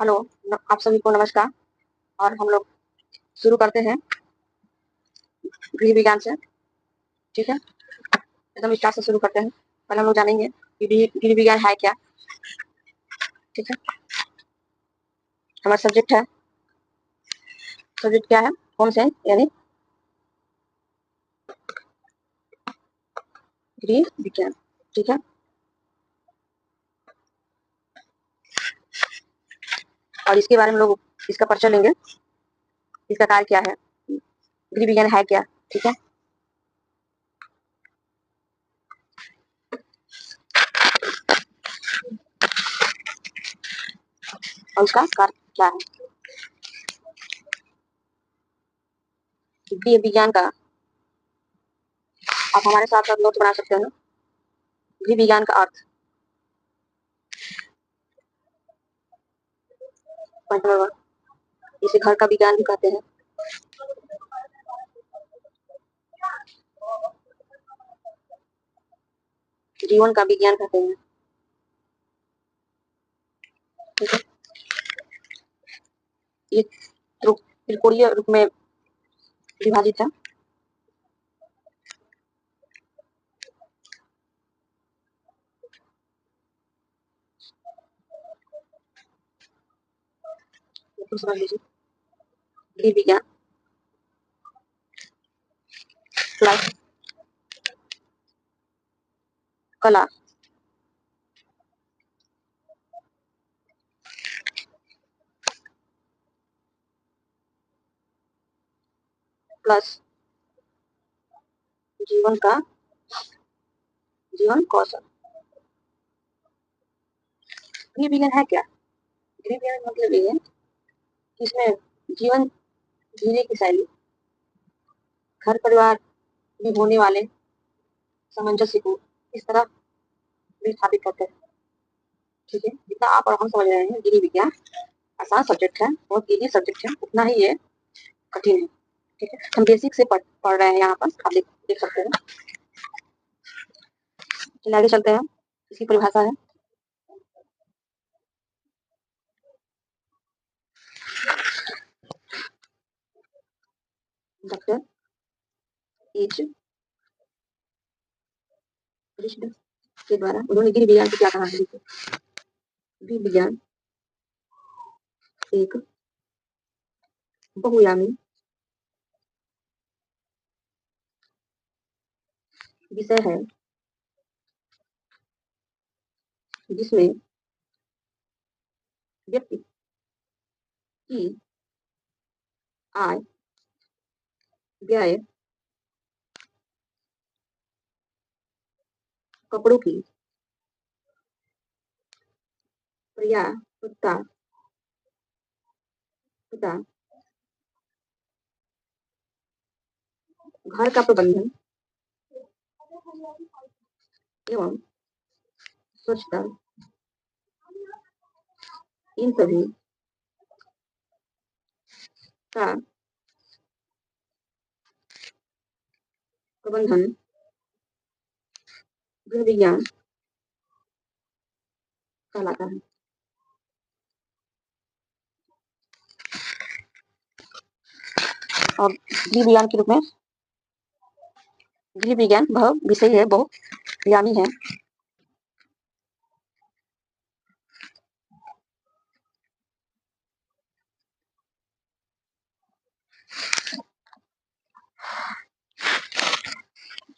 Hello. आप सभी को नमस्कार। और हम लोग शुरू करते हैं गृह विज्ञान से। ठीक है, एकदम विस्तार से शुरू करते हैं। पहले हम लोग जानेंगे कि गृह विज्ञान है क्या। ठीक है, हमारा सब्जेक्ट क्या है? होम साइंस यानी गृह विज्ञान। ठीक है, और इसके बारे में लोग इसका परिचय लेंगे, इसका कार्य क्या है, गृह विज्ञान है क्या। ठीक है, और उसका कार्य क्या है। गृह विज्ञान का आप हमारे साथ साथ नोट बना सकते हैं। गृह विज्ञान का अर्थ, पॉइंट नंबर 1, इसे घर का विज्ञान भी कहते हैं। जीवन का विज्ञान कहते हैं। ठीक है, ये त्रिकोणीय रूप में विभाजित है। समझ लीजिए, गृह विज्ञान प्लस कला प्लस जीवन का जीवन कौशल। गृह विज्ञान है क्या? गृह विज्ञान का मतलब ये है कि इसमें जीवन जीने की शैली, घर परिवार में होने वाले सामंजस्य को इस तरह विस्थापित करते हैं। ठीक है, जितना आप और हम समझ रहे हैं गृह विज्ञान आसान सब्जेक्ट है, बहुत इजी सब्जेक्ट है, उतना ही ये कठिन है। ठीक है, हम बेसिक से पढ़ रहे हैं यहाँ पर, आप देख सकते हैं। चलिए आगे चलते हैं। इसकी परिभाषा है, डॉक्टर एच कृष्ण के द्वारा उन्होंने गृह विज्ञान को क्या कहा है। गृह विज्ञान एक बहुआयामी विषय है जिसमें व्यक्ति की आय, व्यय, कपड़ों की पर्याप्तता तथा घर का प्रबंधन एवं स्वच्छता, इन सभी का प्रबंधन गृह विज्ञान कहलाता है। और गृह विज्ञान के रूप में गृह विज्ञान वह विषय है, बहुआयामी है।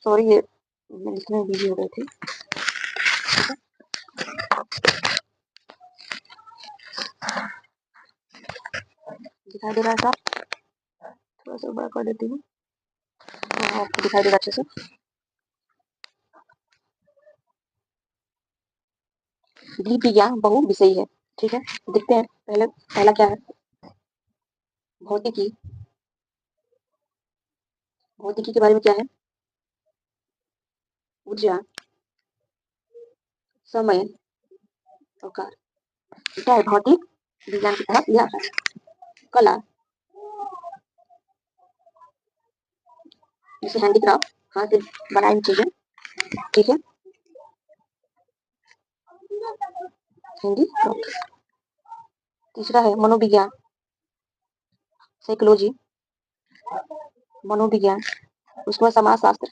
सॉरी, ये मैं लिखने में बिजी हो गई थी। दिखाई दे रहा है साहब? थोड़ा सा बड़ा कर देती हूँ, आपको दिखाई देगा अच्छे से। गृह विज्ञान बहु विषयी है। ठीक है, देखते हैं पहला क्या है। भौतिकी। भौतिकी के बारे में क्या है? ऊर्जा, समय, अवकाश। क्या है? भौतिक विज्ञान के तहत यह आता है। कला, जैसे हैंडीक्राफ्ट, हाथ से बनाई हुई चीजें। ठीक है, हैंडीक्राफ्ट। तीसरा है मनोविज्ञान, साइकोलॉजी, मनोविज्ञान। उसके बाद समाजशास्त्र।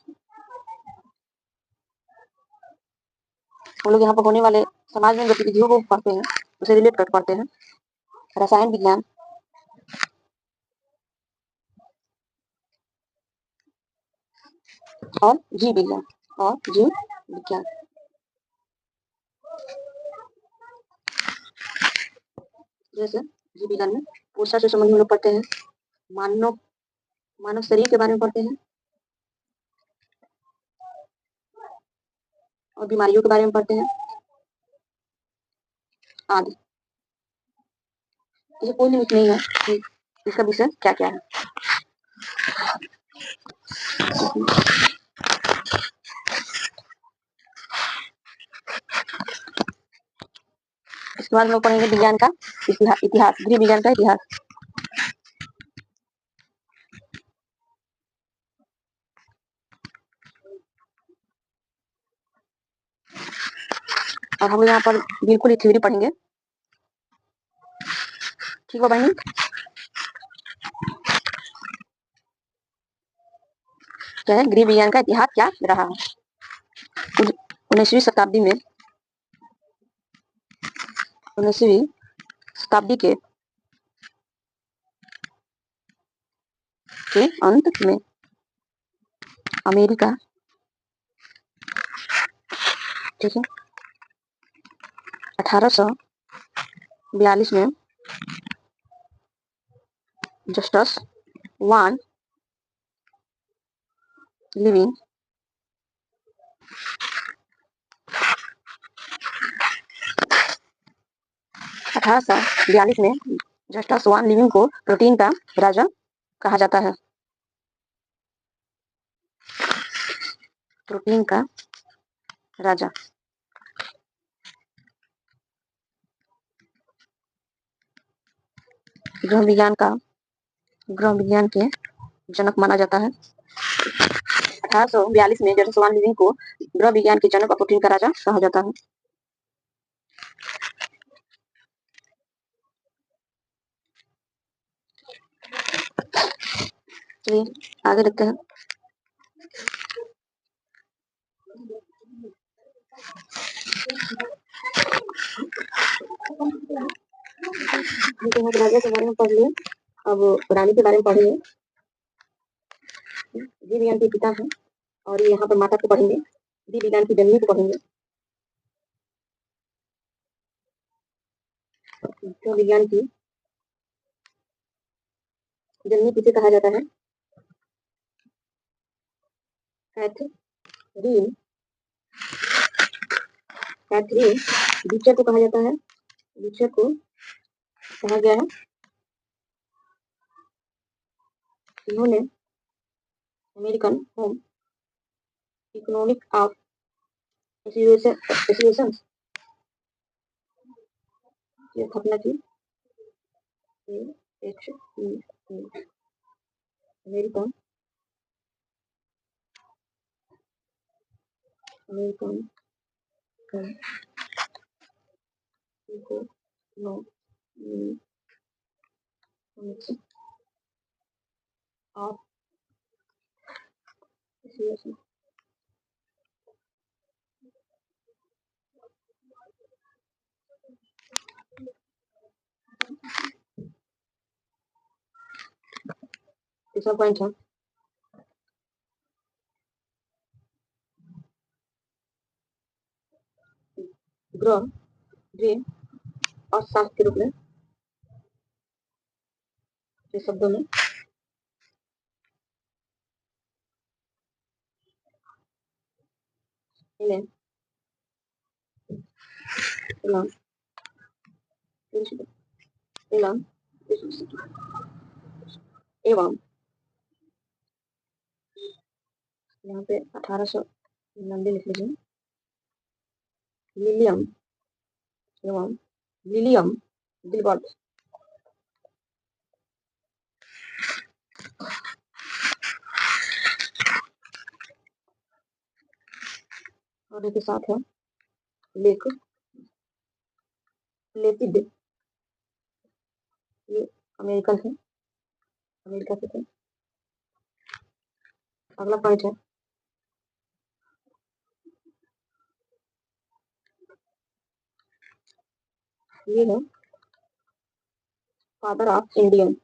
हम लोग यहाँ पर होने वाले समाज में गतिविधियों को पढ़ते हैं, उसे रिलेट कर पढ़ते हैं। रसायन विज्ञान, और जीव विज्ञान, और जीव विज्ञान। जैसे जीव विज्ञान में पोषण से संबंधित हम लोग पढ़ते हैं, मानव मानव शरीर के बारे में पढ़ते हैं, और बीमारियों के बारे में पढ़ते हैं आदि। इसे कोई लिमिट नहीं है कि इसका विषय क्या क्या है। इसके बाद हम लोग पढ़ेंगे विज्ञान का इतिहास, गृह विज्ञान का इतिहास। और हम लोग यहाँ पर बिल्कुल ही थ्योरी पढ़ेंगे। ठीक है बहनी। क्या है गृह विज्ञान का इतिहास क्या रहा है। 19वीं शताब्दी के अंत में अमेरिका, ठीक है, 1842 में जस्टस वान लिविंग 1842 में जस्टस वान लिविंग को प्रोटीन का राजा कहा जाता है। प्रोटीन का राजा। गृह विज्ञान के जनक माना जाता है। 1842 में जस्टस वान लिविंग को गृह विज्ञान के जनक और प्रोटीन का राजा कहा जाता है। चलिए आगे देखते हैं। राजा के बारे में पढ़ लिए, अब रानी के बारे में पढ़ेंगे। जीव विज्ञान के पिता हैं, और यहाँ पर माता को पढ़ेंगे, जीव विज्ञान की जननी को पढ़ेंगे। जीव विज्ञान की जननी किसे कहा जाता है। कैथरीन बीचर को कहा जाता है। बीचर को कहा गया है, इन्होंने American home economic of association की स्थापना की। American of association. तीसरा पॉइंट है गृह और शास्त्र के रूप में, शब्दों में एवं यहाँ पे 1890 लिख लीजिए। विलियम गिलबर्ट और के साथ है लेक लेपिड ये अमेरिकन है, अमेरिका से थे। अगला पॉइंट है, ये है फादर ऑफ इंडियन,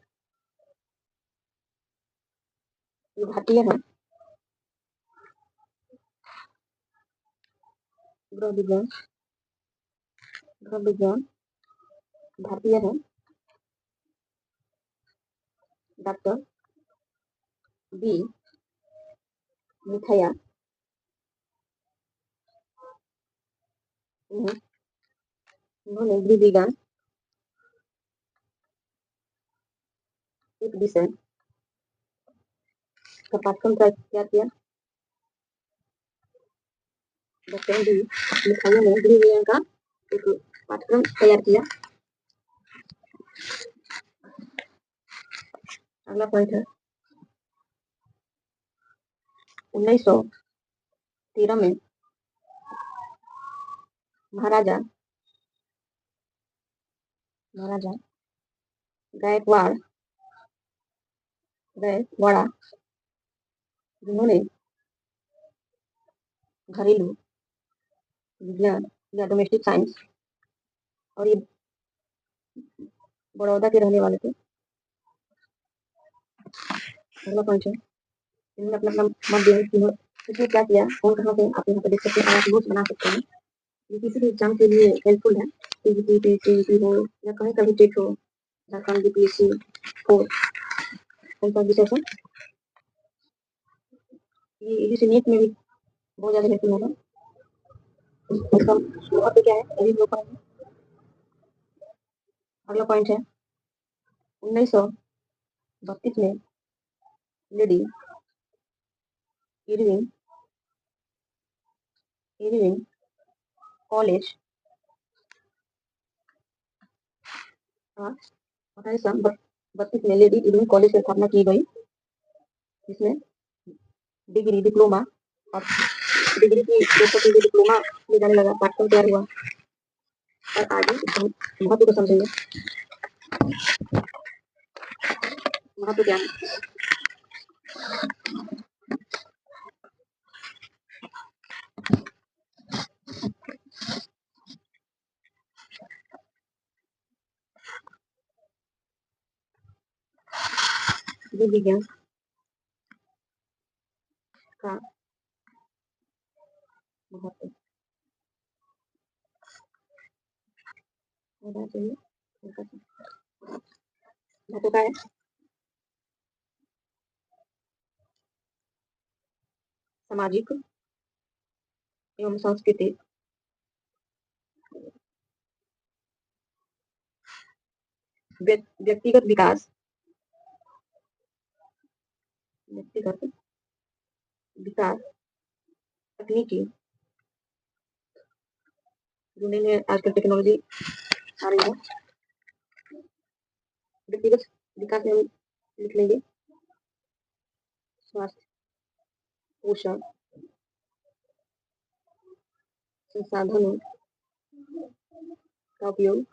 ये भारतीय है। गृह विज्ञान, गृह विज्ञान भारतीय है। डॉक्टर बी मुथैया, उन्होंने गृह विज्ञान एक विषय का पाठ्यक्रम तैयार किया। डॉक्टर बी मुथैया ने गृह विज्ञान का एक पाठ्यक्रम तैयार किया। अगला पॉइंट है, 1913 में महाराजा महाराजा गायकवाड़ गायकवाड़ा, जिन्होंने घरेलू विज्ञान या डोमेस्टिक साइंस, और ये बड़ौदा के रहने वाले थे। अगला पॉइंट है, इन्होंने अपना अपना मत दिया कि इसमें क्या किया, कौन कहाँ से आप यहाँ पे देख सकते हैं, आप नोट्स बना सकते हैं। ये किसी भी एग्जाम के लिए हेल्पफुल है, सीजीटी सीईटी हो या कहीं कभी टेट हो, झारखंड बीपीएससी हो, कौन सा विषय से ये इसी नीट में भी बहुत ज़्यादा हेल्पफुल होगा। इसका महत्व क्या है अभी लोग पढ़ेंगे। अगला पॉइंट है, 1932 में लेडी इरविन इरविन कॉलेज, 1932 में लेडी इरविन कॉलेज की स्थापना की गई, जिसमें डिग्री डिप्लोमा और डिग्री की डिप्लोमा में जाने लगा, पाठ्यक्रम तैयार हुआ। और आगे इसका महत्व को समझेंगे। महत्व क्या है, जीव विज्ञान का महत्व होना चाहिए। महत्व का है, सामाजिक एवं सांस्कृतिक व्यक्तिगत विकास, व्यक्तिगत विकास, तकनीकी, जो नई नई आजकल टेक्नोलॉजी आ रही है, व्यक्तिगत विकास में हम लिख लेंगे स्वास्थ्य, पोषण, संसाधनों का उपयोग,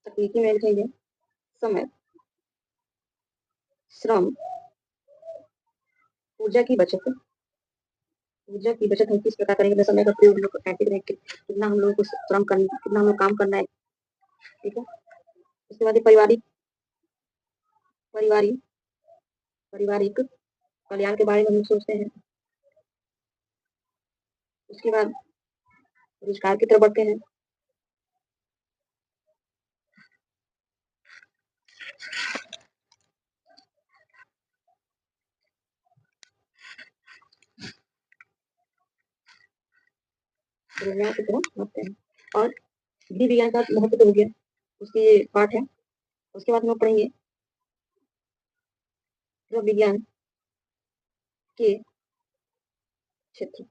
तकनीकी में लिखेंगे समय, श्रम, ऊर्जा की बचत। ऊर्जा की बचत हम किस प्रकार करेंगे, समय का प्रयोग हम लोग कैसे करें, कितना हम लोगों को श्रम करना, कितना हम लोग काम करना है, ठीक है। उसके बाद पारिवारिक पारिवारिक पारिवारिक कल्याण के बारे में हम सोचते हैं। उसके बाद रोजगार की तरफ बढ़ते हैं। रोजगार की तरफ बढ़ते हैं और गृह विज्ञान का महत्व तो हो गया, उसकी ये पाठ है। उसके बाद हम लोग पढ़ेंगे गृह विज्ञान के क्षेत्र,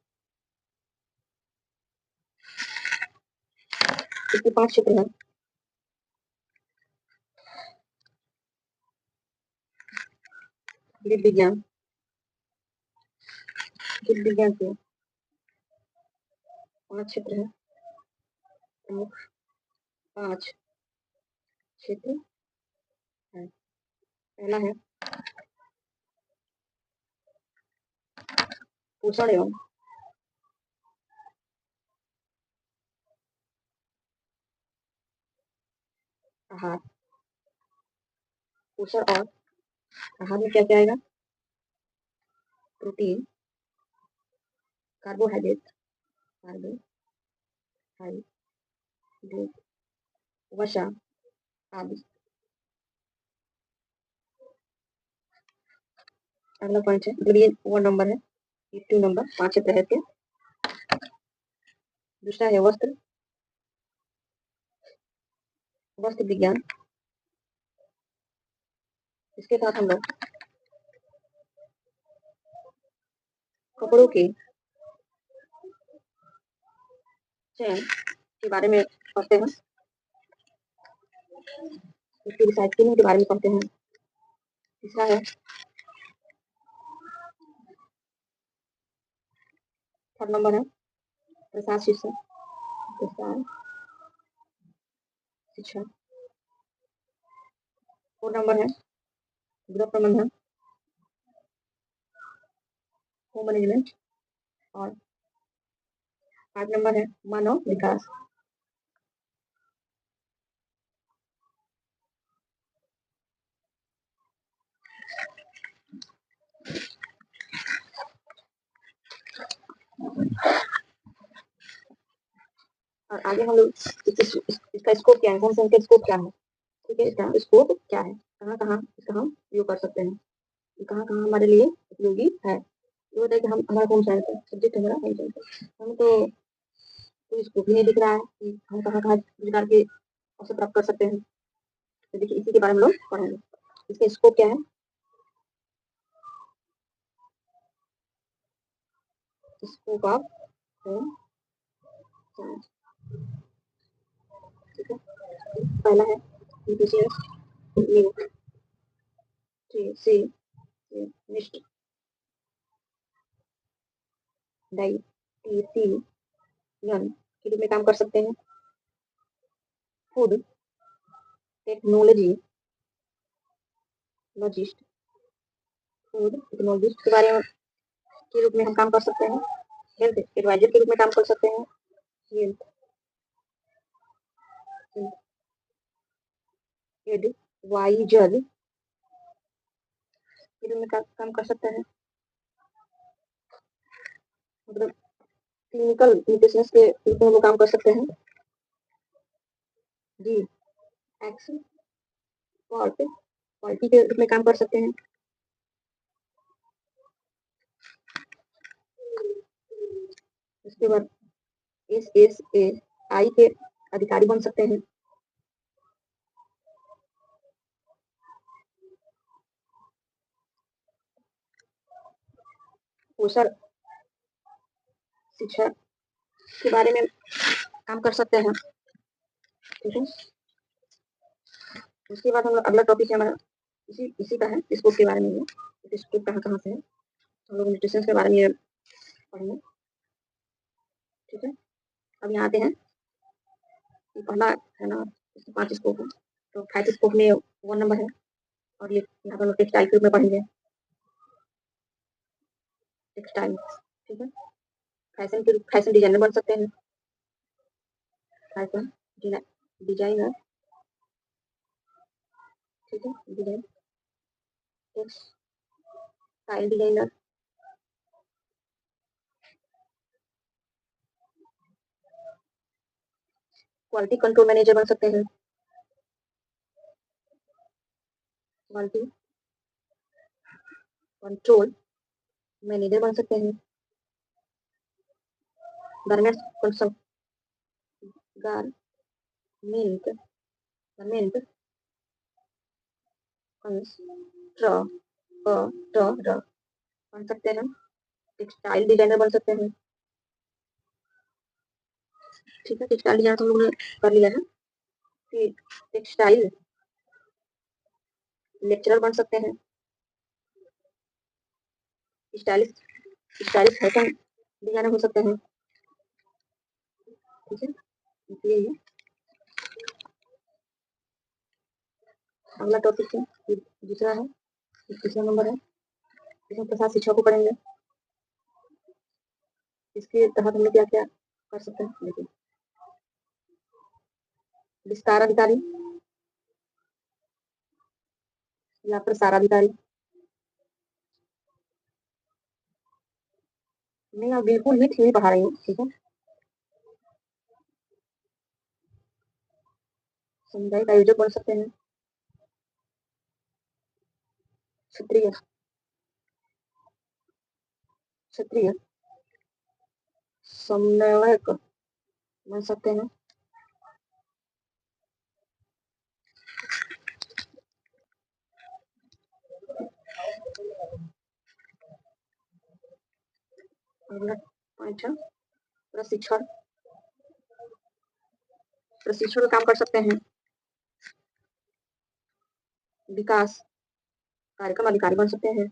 इसके 5 क्षेत्र हैं। गृह विज्ञान जीव विज्ञान के 5 क्षेत्र हैं, प्रमुख 5 क्षेत्र हैं। पहला है पोषण एवं आहार। पोषण और आहार में क्या क्या आएगा? प्रोटीन, कार्बोहाइड्रेट, वसा आदि। अगला पॉइंट है, मतलब ये 1 नंबर है, ये 2 नंबर 5 क्षेत्र है इसके। दूसरा है वस्त्र विज्ञान। इसके साथ हम लोग कपड़ों के चयन के बारे में पढ़ते हैं, उसकी रिसाइक्लिंग के बारे में पढ़ते हैं। तीसरा है थर्ड नंबर है प्रसार शिक्षा। फोर्थ नंबर है गृह प्रबंधन, होम मैनेजमेंट। और 5 नंबर है मानव विकास। और आगे हम लोग इसका स्कोप क्या है, होम साइंस का स्कोप क्या है, ठीक है, इसका स्कोप क्या है, कहाँ कहाँ इसका हम उपयोग कर सकते हैं, कहाँ कहाँ हमारे लिए उपयोगी है। ये होता है कि हम हमारा होम साइंस है, सब्जेक्ट हमारा होम साइंस है, हम तो कोई स्कोप ही नहीं दिख रहा है कि हम कहाँ कहाँ रोजगार के अवसर प्राप्त कर सकते हैं। तो देखिए इसी के बारे में लोग पढ़ेंगे। इसका स्कोप क्या है? स्कोप ऑफ होम साइंस, ठीक है। पहला है न्यूट्रिशियस, न्यूट्रिशियनिस्ट, डाइटिशियन के रूप में काम कर सकते हैं। फूड टेक्नोलॉजी लॉजिस्ट, फूड टेक्नोलॉजिस्ट के बारे में के रूप में हम काम कर सकते हैं। हेल्थ एडवाइजर के रूप में काम कर सकते हैं। हेल्थ एडवाइजर के रूप में काम कर सकते हैं, मतलब क्लिनिकल न्यूट्रिशनिस्ट के रूप में वो काम कर सकते हैं। जी एक्सपर्ट क्वालिटी के रूप में काम कर सकते हैं। उसके बाद SSAI के अधिकारी बन सकते हैं। पोषण शिक्षा के बारे में काम कर सकते हैं, ठीक है। उसके बाद हम लोग अगला टॉपिक है हमारा इसी का है, स्कोप के बारे में है, स्कोप कहाँ कहाँ से है, हम लोग न्यूट्रिशन के बारे में पढ़ेंगे, ठीक है। अब यहाँ आते हैं, पहला है ना, 5 स्कोप है, तो 5 स्कोप में 1 नंबर है, और ये यहाँ पर टेक्सटाइल के रूप में पढ़ेंगे, टेक्सटाइल, ठीक है। फैशन डिजाइनर बन सकते हैं, फैशन डिजाइनर, ठीक है, design textile designer. Quality control manager बन सकते हैं, क्वालिटी कंट्रोल मैनेजर बन सकते हैं। गारमेंट गारमेंट गारमेंट कंस्ट्रक्टर बन सकते हैं, टेक्सटाइल डिजाइनर बन सकते हैं, ठीक है। टेक्सटाइल डिजाइनर तो हम लोग ने कर लिया है। फिर टेक्सटाइल लेक्चरर बन सकते हैं, स्टाइलिस्ट स्टाइलिश फैशन डिजाइनर हो सकते हैं। ठीक है, यही है। अगला टॉपिक है, दूसरा है, तीसरा नंबर है, इसमें 50 शिक्षकों को पढ़ेंगे। इसके तहत हम लोग क्या क्या कर सकते हैं, देखिए। विस्तार अधिकारी या प्रसार अधिकारी। नहीं, आप बिल्कुल भी ठीक पढ़ा रही हूँ। ठीक है, सामुदायिक आयोजक बन सकते हैं। क्षत्रिय, क्षत्रिय समन्वयक बन सकते हैं। अगला पॉइंट है प्रशिक्षण, प्रशिक्षण का काम कर सकते हैं। विकास कार्यक्रम अधिकारी बन सकते हैं।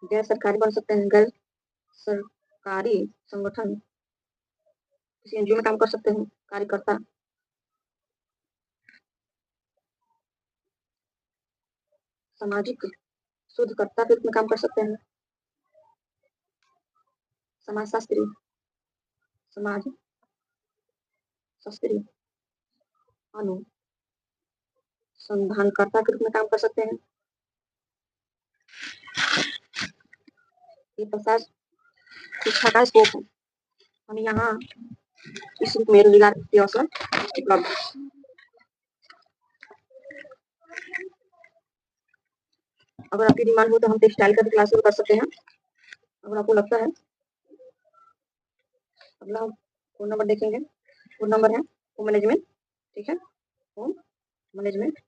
गैर सरकारी बन सकते हैं, गैर सरकारी संगठन, किसी एनजीओ में काम कर सकते हैं, कार्यकर्ता। सामाजिक शोधकर्ता के रूप में काम कर सकते हैं। समाजशास्त्री, समाज शास्त्री, अनुसंधानकर्ता के रूप में काम कर सकते हैं। ये 50 शिक्षा का स्कोप है। हम यहाँ इस रूप में रोजगार के अवसर उपलब्ध है। अगर आपकी डिमांड हो तो हम टेक्सटाइल का भी क्लास शुरू कर सकते हैं, अगर आपको लगता है। अगला हम फोन नंबर देखेंगे। फोन नंबर है होम मैनेजमेंट। ठीक है, होम मैनेजमेंट।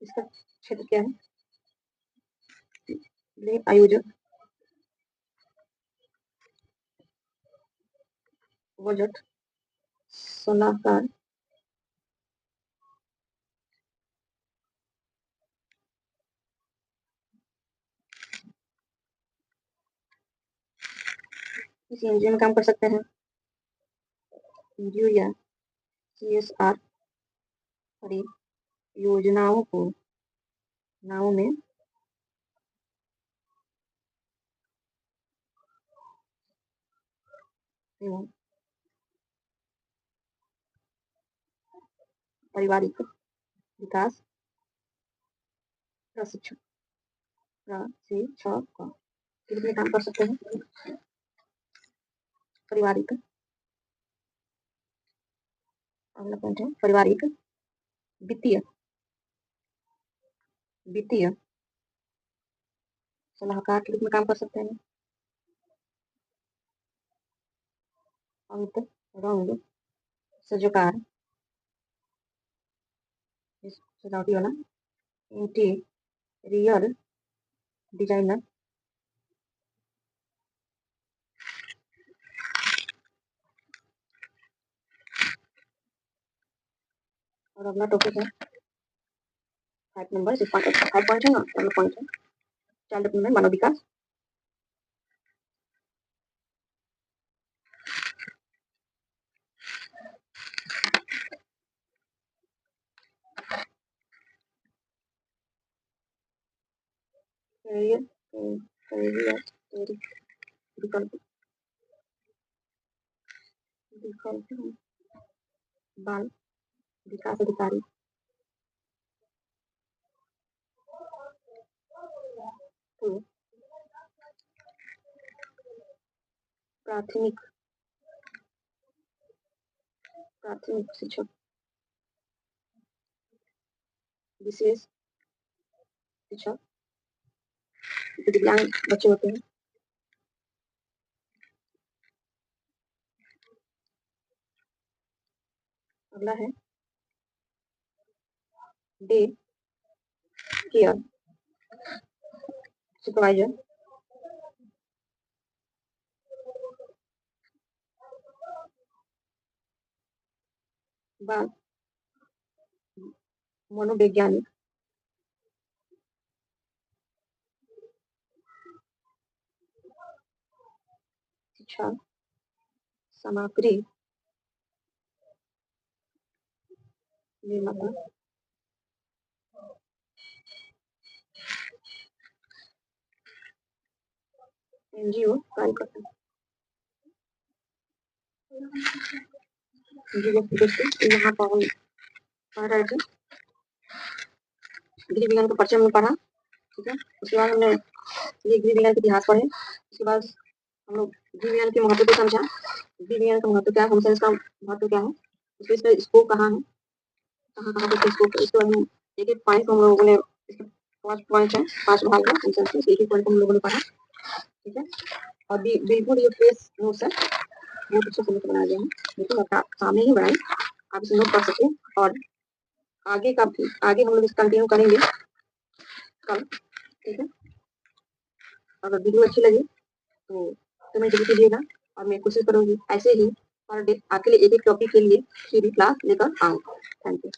इसका क्षेत्र क्या है, आयोजक, बजट सलाहकार, किसी एनजीओ में काम कर सकते हैं। एनजीओ या CSR परियोजनाओं को नाव में एवं पारिवारिक विकास प्रशिक्षक प्रशिक्षक के रूप में काम कर सकते हैं। पारिवारिक, अगला पॉइंट है पारिवारिक वित्तीय, वित्तीय सलाहकार के रूप में काम कर सकते हैं। अंत रंग सजावकार, सजावटी वाला, इंटीरियर डिजाइनर। और अगला टॉपिक है 5 नंबर, 5 पॉइंट है ना, अगला पॉइंट है चाइल्ड डेवलपमेंट, मानव विकास। कैरियर, कैरियर विकल्प, विकल्प बाल विकास अधिकारी, तो प्राथमिक, प्राथमिक शिक्षक, विशेष शिक्षक, दिव्यांग बच्चे होते हैं। अगला है डे केयर, सुपरवाइजर, बात, मनोवैज्ञानिक, शिक्षा, सामग्री, निर्माता, एनजीओ, कार्यकर्ता, जीव देखिए यहाँ पर हम पढ़ रहे थे गृह विज्ञान का परिचय हमने पढ़ा, ठीक है। उसके बाद हमने ये गृह विज्ञान के इतिहास पढ़े। उसके बाद हम लोग गृह विज्ञान के महत्व को समझा। गृह विज्ञान का महत्व क्या है, होम साइंस का महत्व क्या है, इसका स्कोप कहाँ है, कहाँ कहाँ पे स्कोप है। इसके बाद हम एक एक पॉइंट हम लोगों ने, 5 पॉइंट है, 5 भाग है होम साइंस के, एक एक पॉइंट हम लोगों ने पढ़ा, ठीक है। और बिल्कुल ये पेज नोट्स है, बहुत अच्छे से बनाया गया है, बिल्कुल आप सामने ही बनाए, आप इसे नोट कर सकते हैं। और आगे हम लोग इस कंटिन्यू करेंगे कल, ठीक है। अगर वीडियो अच्छी लगी तो कमेंट जरूर कीजिएगा, और मैं कोशिश करूंगी ऐसे ही पर डे आपके लिए एक एक टॉपिक के लिए फिर भी क्लास लेकर आऊँ। Thank you.